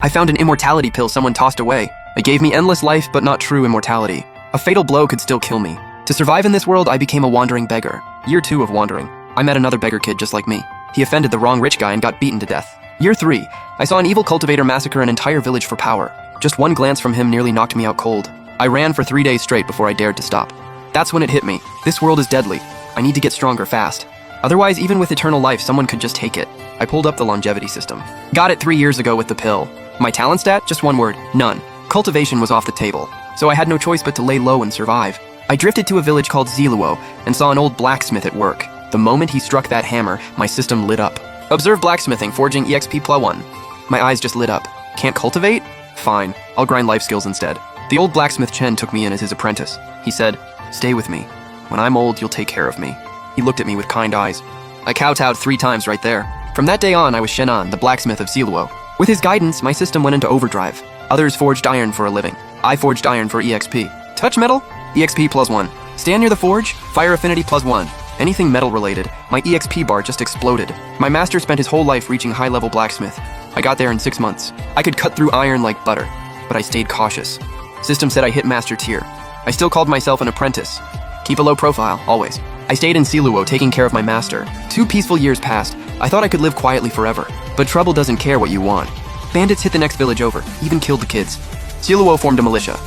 I found an immortality pill someone tossed away. It gave me endless life, but not true immortality. A fatal blow could still kill me. To survive in this world, I became a wandering beggar. Year 2 of wandering. I met another beggar kid just like me. He offended the wrong rich guy and got beaten to death. Year 3. I saw an evil cultivator massacre an entire village for power. Just one glance from him nearly knocked me out cold. I ran for 3 days straight before I dared to stop. That's when it hit me. This world is deadly. I need to get stronger fast. Otherwise, even with eternal life, someone could just take it. I pulled up the longevity system. Got it 3 years ago with the pill. My talent stat? Just one word. None. Cultivation was off the table, so I had no choice but to lay low and survive. I drifted to a village called Zeluo and saw an old blacksmith at work. The moment he struck that hammer, my system lit up. Observe blacksmithing, forging EXP +1. My eyes just lit up. Can't cultivate? Fine, I'll grind life skills instead. The old blacksmith Chen took me in as his apprentice. He said, "Stay with me. When I'm old, you'll take care of me." He looked at me with kind eyes. I kowtowed 3 times right there. From that day on, I was Shenan, the blacksmith of Zeluo. With his guidance, my system went into overdrive. Others forged iron for a living. I forged iron for EXP. Touch metal? EXP +1. Stand near the forge? Fire affinity +1. Anything metal related, my EXP bar just exploded. My master spent his whole life reaching high-level blacksmith. I got there in 6 months. I could cut through iron like butter, but I stayed cautious. System said I hit master tier. I still called myself an apprentice. Keep a low profile, always. I stayed in Zeluo taking care of my master. 2 peaceful years passed. I thought I could live quietly forever, but trouble doesn't care what you want. Bandits hit the next village over, even killed the kids. Zeluo formed a militia.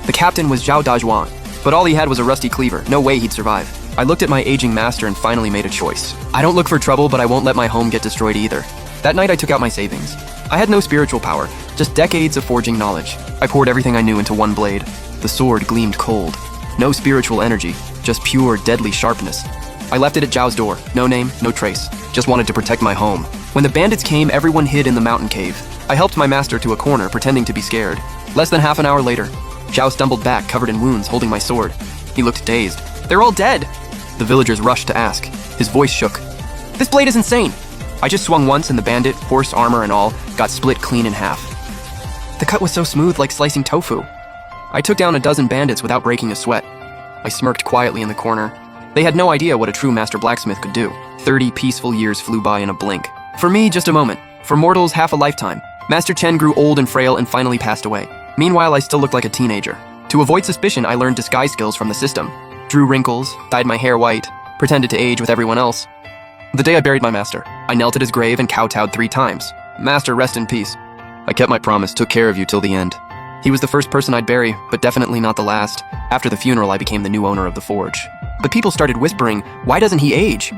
The captain was Zhao Dazhuan, but all he had was a rusty cleaver. No way he'd survive. I looked at my aging master and finally made a choice. I don't look for trouble, but I won't let my home get destroyed either. That night I took out my savings. I had no spiritual power, just decades of forging knowledge. I poured everything I knew into one blade. The sword gleamed cold. No spiritual energy, just pure, deadly sharpness. I left it at Zhao's door. No name, no trace. Just wanted to protect my home. When the bandits came, everyone hid in the mountain cave. I helped my master to a corner, pretending to be scared. Less than half an hour later, Zhao stumbled back, covered in wounds, holding my sword. He looked dazed. "They're all dead!" The villagers rushed to ask. His voice shook. "This blade is insane!" I just swung once and the bandit, horse armor and all, got split clean in half. The cut was so smooth, like slicing tofu. I took down a dozen bandits without breaking a sweat. I smirked quietly in the corner. They had no idea what a true master blacksmith could do. 30 peaceful years flew by in a blink. For me, just a moment. For mortals, half a lifetime. Master Chen grew old and frail and finally passed away. Meanwhile, I still looked like a teenager. To avoid suspicion, I learned disguise skills from the system. Drew wrinkles, dyed my hair white, pretended to age with everyone else. The day I buried my master, I knelt at his grave and kowtowed 3 times. "Master, rest in peace. I kept my promise, took care of you till the end." He was the first person I'd bury, but definitely not the last. After the funeral, I became the new owner of the forge. But people started whispering, "Why doesn't he age?"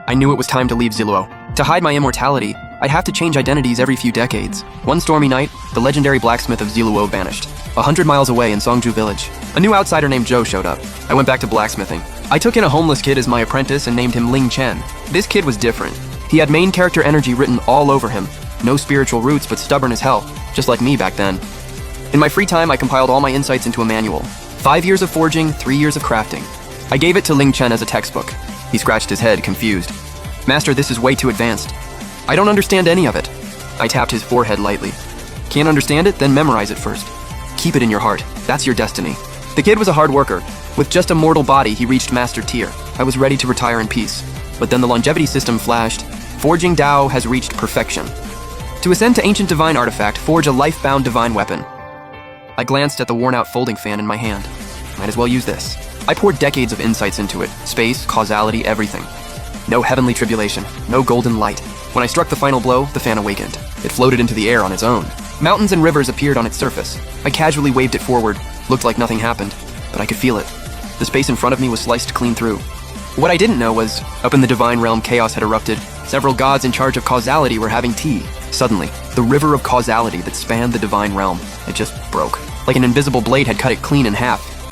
I knew it was time to leave Zeluo. To hide my immortality, I'd have to change identities every few decades. One stormy night, the legendary blacksmith of Zeluo vanished. 100 miles away in Songju village, a new outsider named Zhou showed up. I went back to blacksmithing. I took in a homeless kid as my apprentice and named him Ling Chen. This kid was different. He had main character energy written all over him. No spiritual roots, but stubborn as hell, just like me back then. In my free time, I compiled all my insights into a manual. 5 years of forging, 3 years of crafting. I gave it to Ling Chen as a textbook. He scratched his head, confused. "Master, this is way too advanced. I don't understand any of it." I tapped his forehead lightly. "Can't understand it? Then memorize it first. Keep it in your heart. That's your destiny." The kid was a hard worker. With just a mortal body, he reached master tier. I was ready to retire in peace. But then the longevity system flashed. Forging Tao has reached perfection. To ascend to ancient divine artifact, forge a life-bound divine weapon. I glanced at the worn-out folding fan in my hand. Might as well use this. I poured decades of insights into it. Space, causality, everything. No heavenly tribulation, no golden light. When I struck the final blow, the fan awakened. It floated into the air on its own. Mountains and rivers appeared on its surface. I casually waved it forward. Looked like nothing happened, but I could feel it. The space in front of me was sliced clean through. What I didn't know was, up in the divine realm, chaos had erupted. Several gods in charge of causality were having tea. Suddenly, the river of causality that spanned the divine realm, it just broke. Like an invisible blade had cut it clean in half.